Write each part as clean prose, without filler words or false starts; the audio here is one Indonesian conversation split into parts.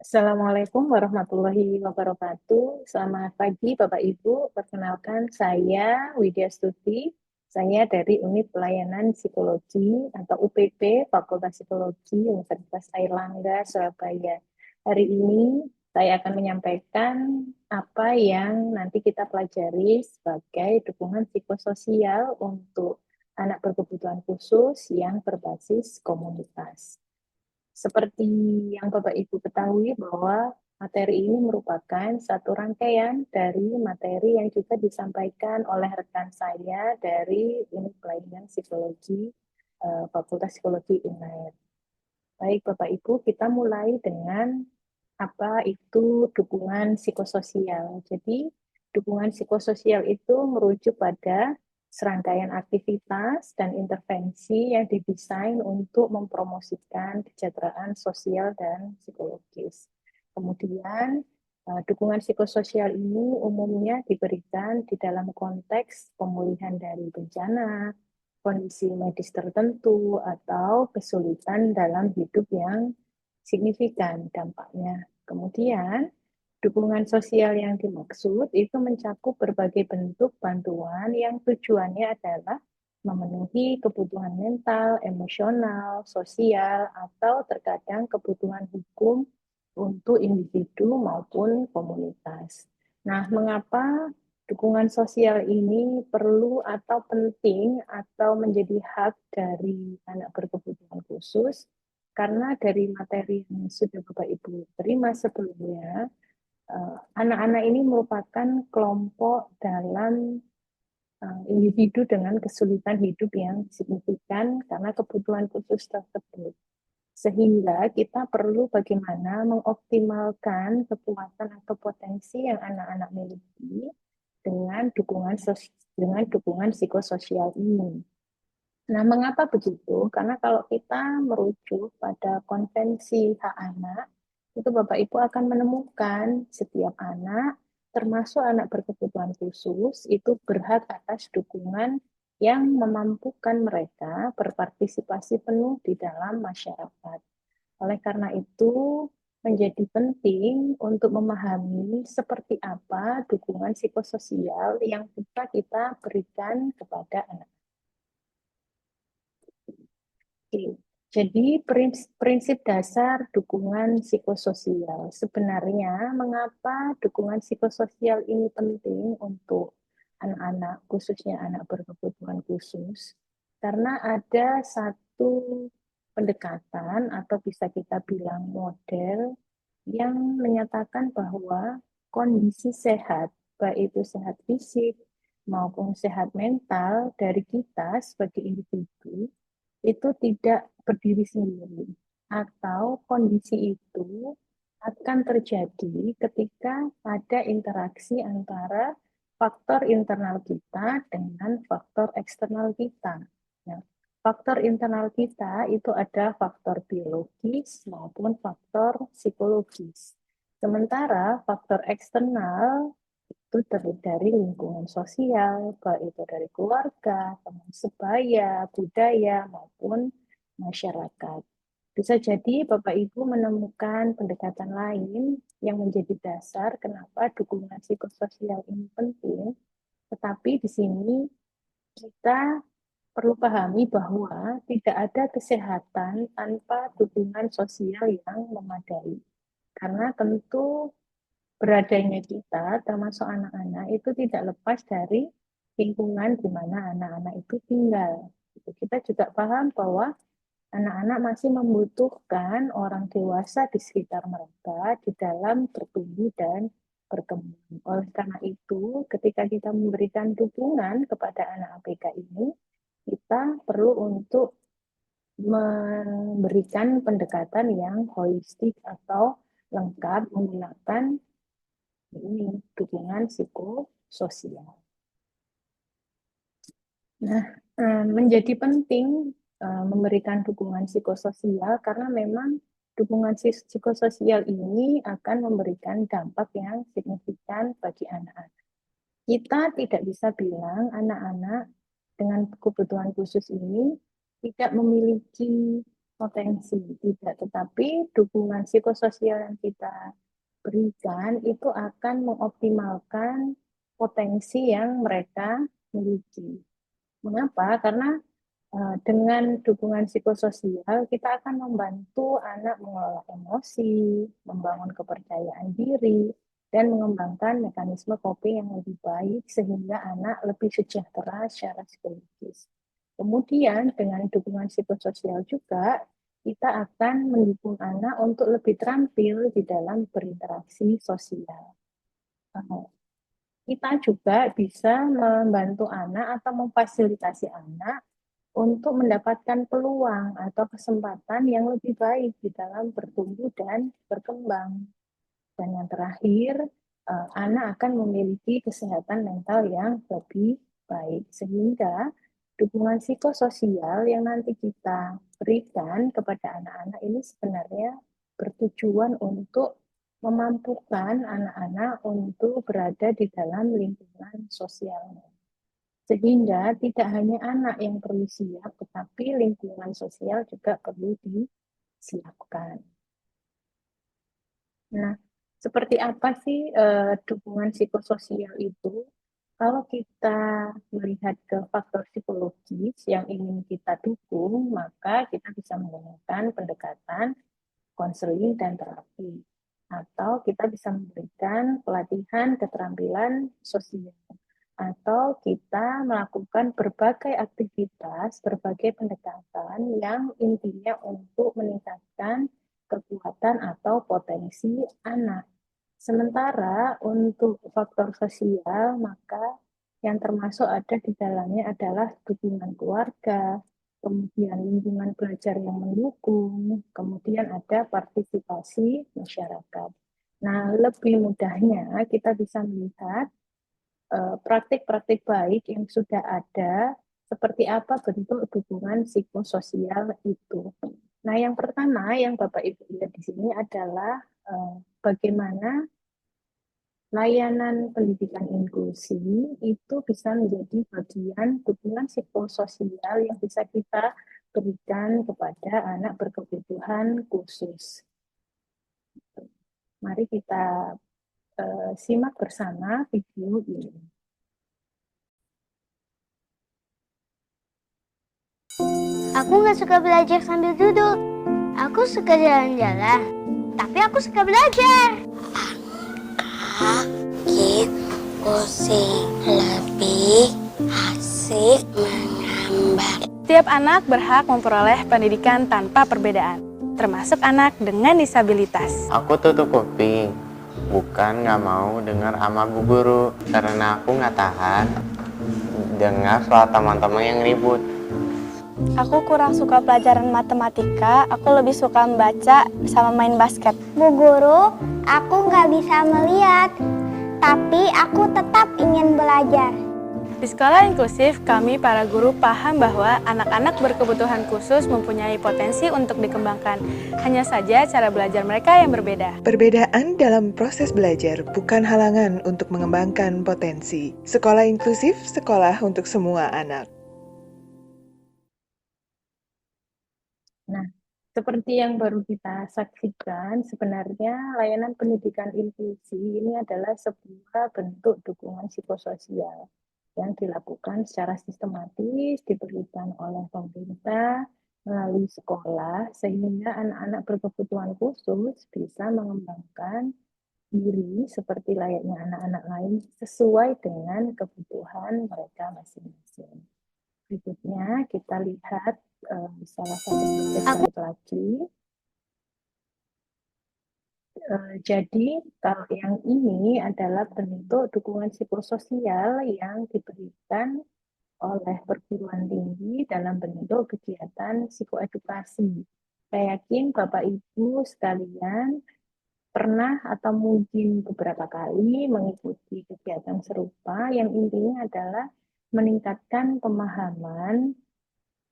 Assalamualaikum warahmatullahi wabarakatuh. Selamat pagi Bapak Ibu. Perkenalkan saya Widya Stuti. Saya dari Unit Pelayanan Psikologi atau UPP Fakultas Psikologi Universitas Airlangga Surabaya. Hari ini saya akan menyampaikan apa yang nanti kita pelajari sebagai dukungan psikososial untuk anak berkebutuhan khusus yang berbasis komunitas. Seperti yang Bapak Ibu ketahui bahwa materi ini merupakan satu rangkaian dari materi yang juga disampaikan oleh rekan saya dari Unit Pelayanan Psikologi Fakultas Psikologi UNAIR. Baik Bapak Ibu, kita mulai dengan apa itu dukungan psikososial. Jadi, dukungan psikososial itu merujuk pada serangkaian aktivitas dan intervensi yang didesain untuk mempromosikan kesejahteraan sosial dan psikologis. Kemudian, dukungan psikososial ini umumnya diberikan di dalam konteks pemulihan dari bencana, kondisi medis tertentu, atau kesulitan dalam hidup yang signifikan dampaknya. Kemudian, dukungan sosial yang dimaksud itu mencakup berbagai bentuk bantuan yang tujuannya adalah memenuhi kebutuhan mental, emosional, sosial, atau terkadang kebutuhan hukum untuk individu maupun komunitas. Nah, mengapa dukungan sosial ini perlu atau penting atau menjadi hak dari anak berkebutuhan khusus? Karena dari materi yang sudah Bapak Ibu terima sebelumnya, anak-anak ini merupakan kelompok dalam individu dengan kesulitan hidup yang signifikan karena kebutuhan khusus tersebut. Sehingga kita perlu bagaimana mengoptimalkan kekuatan atau potensi yang anak-anak miliki dengan dukungan psikososial ini. Nah, mengapa begitu? Karena kalau kita merujuk pada konvensi hak anak, itu Bapak Ibu akan menemukan setiap anak, termasuk anak berkebutuhan khusus, itu berhak atas dukungan yang memampukan mereka berpartisipasi penuh di dalam masyarakat. Oleh karena itu, menjadi penting untuk memahami seperti apa dukungan psikososial yang bisa kita berikan kepada anak. Oke. Jadi prinsip dasar dukungan psikososial. Sebenarnya mengapa dukungan psikososial ini penting untuk anak-anak, khususnya anak berkebutuhan khusus? Karena ada satu pendekatan atau bisa kita bilang model yang menyatakan bahwa kondisi sehat, baik itu sehat fisik maupun sehat mental dari kita sebagai individu itu tidak berdiri sendiri, atau kondisi itu akan terjadi ketika ada interaksi antara faktor internal kita dengan faktor eksternal kita. Ya. Faktor internal kita itu ada faktor biologis maupun faktor psikologis. Sementara faktor eksternal itu terdiri dari lingkungan sosial, baik itu dari keluarga, teman sebaya, budaya, maupun masyarakat. Bisa jadi Bapak Ibu menemukan pendekatan lain yang menjadi dasar kenapa dukungan psikososial ini penting, tetapi di sini kita perlu pahami bahwa tidak ada kesehatan tanpa dukungan sosial yang memadai. Karena tentu beradanya kita, termasuk anak-anak, itu tidak lepas dari lingkungan di mana anak-anak itu tinggal. Kita juga paham bahwa anak-anak masih membutuhkan orang dewasa di sekitar mereka di dalam bertumbuh dan berkembang. Oleh karena itu, ketika kita memberikan dukungan kepada anak ABK ini, kita perlu untuk memberikan pendekatan yang holistik atau lengkap menggunakan ini dukungan psikososial. Nah, menjadi penting memberikan dukungan psikososial karena memang dukungan psikososial ini akan memberikan dampak yang signifikan bagi anak-anak. Kita tidak bisa bilang anak-anak dengan kebutuhan khusus ini tidak memiliki potensi, tidak, tetapi dukungan psikososial yang kita berikan itu akan mengoptimalkan potensi yang mereka miliki. Mengapa? Karena dengan dukungan psikososial kita akan membantu anak mengelola emosi, membangun kepercayaan diri, dan mengembangkan mekanisme coping yang lebih baik sehingga anak lebih sejahtera secara psikologis. Kemudian dengan dukungan psikososial juga kita akan mendukung anak untuk lebih terampil di dalam berinteraksi sosial. Kita juga bisa membantu anak atau memfasilitasi anak untuk mendapatkan peluang atau kesempatan yang lebih baik di dalam bertumbuh dan berkembang. Dan yang terakhir, anak akan memiliki kesehatan mental yang lebih baik. Sehingga dukungan psikososial yang nanti kita berikan kepada anak-anak ini sebenarnya bertujuan untuk memampukan anak-anak untuk berada di dalam lingkungan sosialnya. Sehingga tidak hanya anak yang perlu siap, tetapi lingkungan sosial juga perlu disiapkan. Nah, seperti apa sih dukungan psikososial itu? Kalau kita melihat ke faktor psikologis yang ingin kita dukung, maka kita bisa menggunakan pendekatan konseling dan terapi. Atau kita bisa memberikan pelatihan keterampilan sosial. Atau kita melakukan berbagai aktivitas, berbagai pendekatan yang intinya untuk meningkatkan kekuatan atau potensi anak. Sementara untuk faktor sosial, maka yang termasuk ada di dalamnya adalah dukungan keluarga, kemudian lingkungan belajar yang mendukung, kemudian ada partisipasi masyarakat. Nah, lebih mudahnya kita bisa melihat praktik-praktik baik yang sudah ada, seperti apa bentuk dukungan psikososial itu. Nah, yang pertama yang Bapak Ibu lihat di sini adalah bagaimana layanan pendidikan inklusi itu bisa menjadi bagian dukungan psikososial yang bisa kita berikan kepada anak berkebutuhan khusus. Mari kita simak bersama video ini. Aku nggak suka belajar sambil duduk. Aku suka jalan-jalan, tapi aku suka belajar. Angkat pusing lebih asik menggambar. Setiap anak berhak memperoleh pendidikan tanpa perbedaan, termasuk anak dengan disabilitas. Aku tutup kuping, bukan nggak mau dengar sama bu guru, karena aku nggak tahan dengar soal teman-teman yang ribut. Aku kurang suka pelajaran matematika, aku lebih suka membaca sama main basket. Bu Guru, aku nggak bisa melihat, tapi aku tetap ingin belajar. Di sekolah inklusif, kami para guru paham bahwa anak-anak berkebutuhan khusus mempunyai potensi untuk dikembangkan. Hanya saja cara belajar mereka yang berbeda. Perbedaan dalam proses belajar bukan halangan untuk mengembangkan potensi. Sekolah inklusif, sekolah untuk semua anak. Nah, seperti yang baru kita saksikan, sebenarnya layanan pendidikan inklusi ini adalah sebuah bentuk dukungan psikososial yang dilakukan secara sistematis, diberikan oleh pemerintah melalui sekolah, sehingga anak-anak berkebutuhan khusus bisa mengembangkan diri seperti layaknya anak-anak lain sesuai dengan kebutuhan mereka masing-masing. Berikutnya kita lihat salah satu slide lagi. Jadi kalau yang ini adalah bentuk dukungan psikososial yang diberikan oleh perguruan tinggi dalam bentuk kegiatan psikoedukasi. Saya yakin Bapak Ibu sekalian pernah atau mungkin beberapa kali mengikuti kegiatan serupa yang intinya adalah meningkatkan pemahaman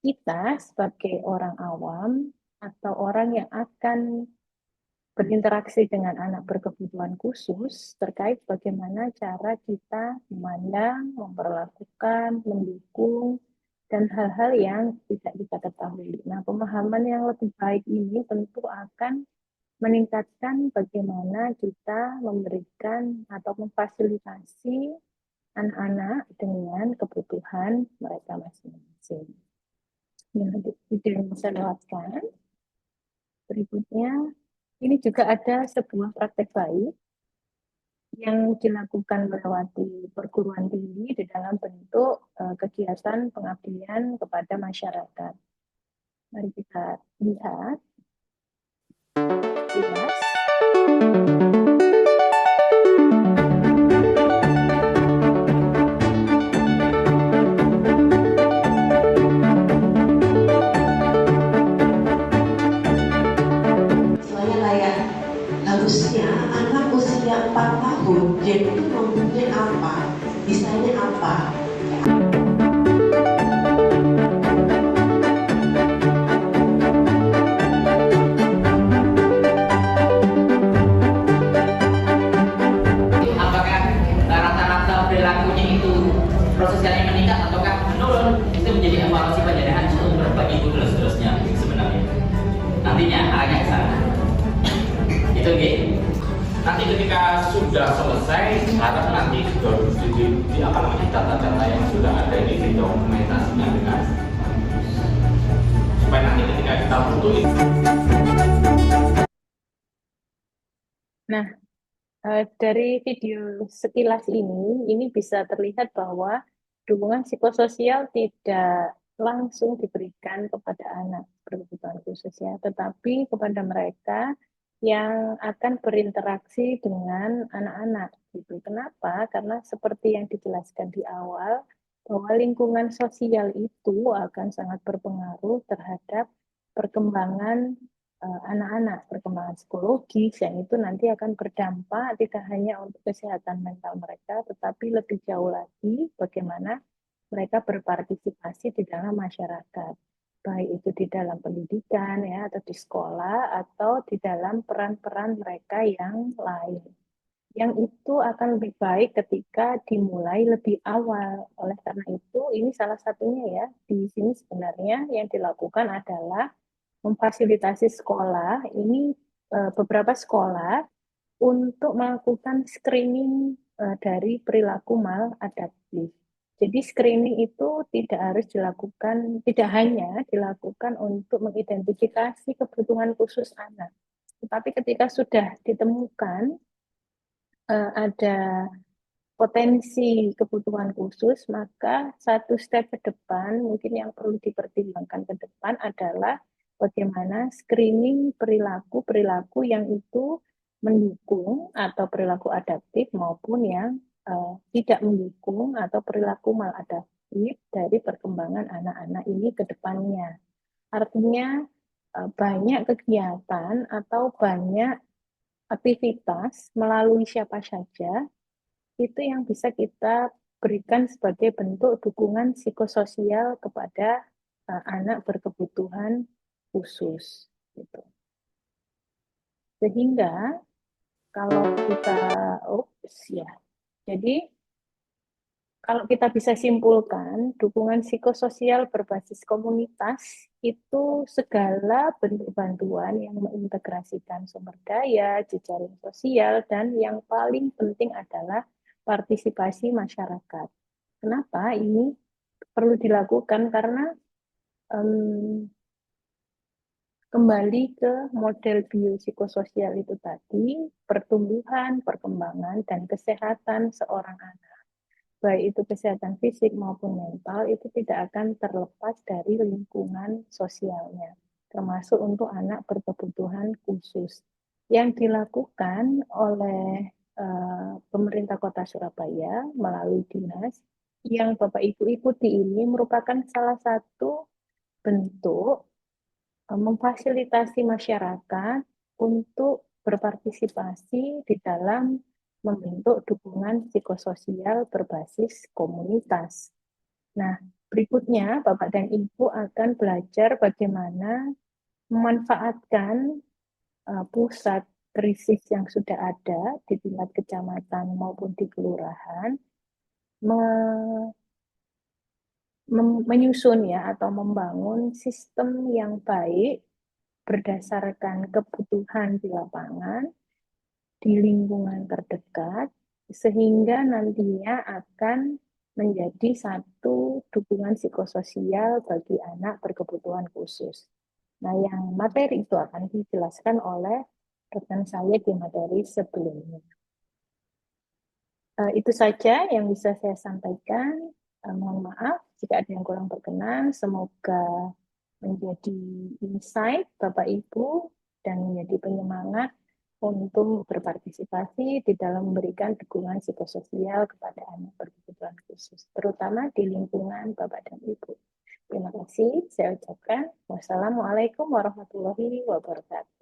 kita sebagai orang awam atau orang yang akan berinteraksi dengan anak berkebutuhan khusus terkait bagaimana cara kita memandang, memperlakukan, mendukung, dan hal-hal yang tidak kita ketahui. Nah, pemahaman yang lebih baik ini tentu akan meningkatkan bagaimana kita memberikan atau memfasilitasi anak-anak dengan kebutuhan mereka masing-masing. Yang video yang saya lewatkan. Berikutnya, ini juga ada sebuah praktek baik yang dilakukan melewati perguruan tinggi di dalam bentuk kegiatan pengabdian kepada masyarakat. Mari kita lihat. Jelas. Soalnya kayak harusnya anak usia 4 tahun dia itu mempunyai apa, bisanya apa. Apakah rata-rata perilakunya itu prosesialnya meningkat ataukah menurun, itu menjadi evaluasi penjadian sumber bagi ibu dan seterusnya sebenarnya. Nantinya arahnya ke sana. Itu gitu. Nanti ketika sudah selesai, harap nanti di apa namanya data-data yang sudah ada ini didokumentasinya dengan supaya nanti ketika kita butuh itu. Nah, dari video sekilas ini bisa terlihat bahwa dukungan psikososial tidak langsung diberikan kepada anak berkebutuhan khusus ya, tetapi kepada mereka yang akan berinteraksi dengan anak-anak gitu. Kenapa? Karena seperti yang dijelaskan di awal, bahwa lingkungan sosial itu akan sangat berpengaruh terhadap perkembangan anak-anak, perkembangan psikologis yang itu nanti akan berdampak tidak hanya untuk kesehatan mental mereka, tetapi lebih jauh lagi bagaimana mereka berpartisipasi di dalam masyarakat, baik itu di dalam pendidikan ya, atau di sekolah, atau di dalam peran-peran mereka yang lain. Yang itu akan lebih baik ketika dimulai lebih awal. Oleh karena itu, ini salah satunya ya, di sini sebenarnya yang dilakukan adalah memfasilitasi sekolah, ini beberapa sekolah untuk melakukan screening dari perilaku maladaptif. Jadi screening itu tidak harus dilakukan, tidak hanya dilakukan untuk mengidentifikasi kebutuhan khusus anak, tetapi ketika sudah ditemukan ada potensi kebutuhan khusus, maka satu step ke depan mungkin yang perlu dipertimbangkan ke depan adalah bagaimana screening perilaku-perilaku yang itu mendukung atau perilaku adaptif maupun yang tidak mendukung atau perilaku maladaptif dari perkembangan anak-anak ini ke depannya. Artinya banyak kegiatan atau banyak aktivitas melalui siapa saja itu yang bisa kita berikan sebagai bentuk dukungan psikososial kepada anak berkebutuhan khusus. Gitu. Sehingga kalau kita, jadi kalau kita bisa simpulkan, dukungan psikososial berbasis komunitas itu segala bentuk bantuan yang mengintegrasikan sumber daya, jejaring sosial, dan yang paling penting adalah partisipasi masyarakat. Kenapa ini perlu dilakukan? Karena kembali ke model biopsikososial itu tadi, pertumbuhan, perkembangan, dan kesehatan seorang anak, baik itu kesehatan fisik maupun mental, itu tidak akan terlepas dari lingkungan sosialnya, termasuk untuk anak berkebutuhan khusus. Yang dilakukan oleh pemerintah Kota Surabaya melalui dinas yang Bapak Ibu ikuti ini merupakan salah satu bentuk memfasilitasi masyarakat untuk berpartisipasi di dalam membentuk dukungan psikososial berbasis komunitas. Nah, berikutnya Bapak dan Ibu akan belajar bagaimana memanfaatkan pusat krisis yang sudah ada di tingkat kecamatan maupun di kelurahan, menyusun ya atau membangun sistem yang baik berdasarkan kebutuhan di lapangan, di lingkungan terdekat, sehingga nantinya akan menjadi satu dukungan psikososial bagi anak berkebutuhan khusus. Nah, yang materi itu akan dijelaskan oleh rekan saya di materi sebelumnya. Itu saja yang bisa saya sampaikan. Mohon maaf jika ada yang kurang berkenan. Semoga menjadi insight Bapak Ibu dan menjadi penyemangat untuk berpartisipasi di dalam memberikan dukungan psikososial kepada anak berkebutuhan khusus, terutama di lingkungan Bapak dan Ibu. Terima kasih. Saya ucapkan wassalamualaikum warahmatullahi wabarakatuh.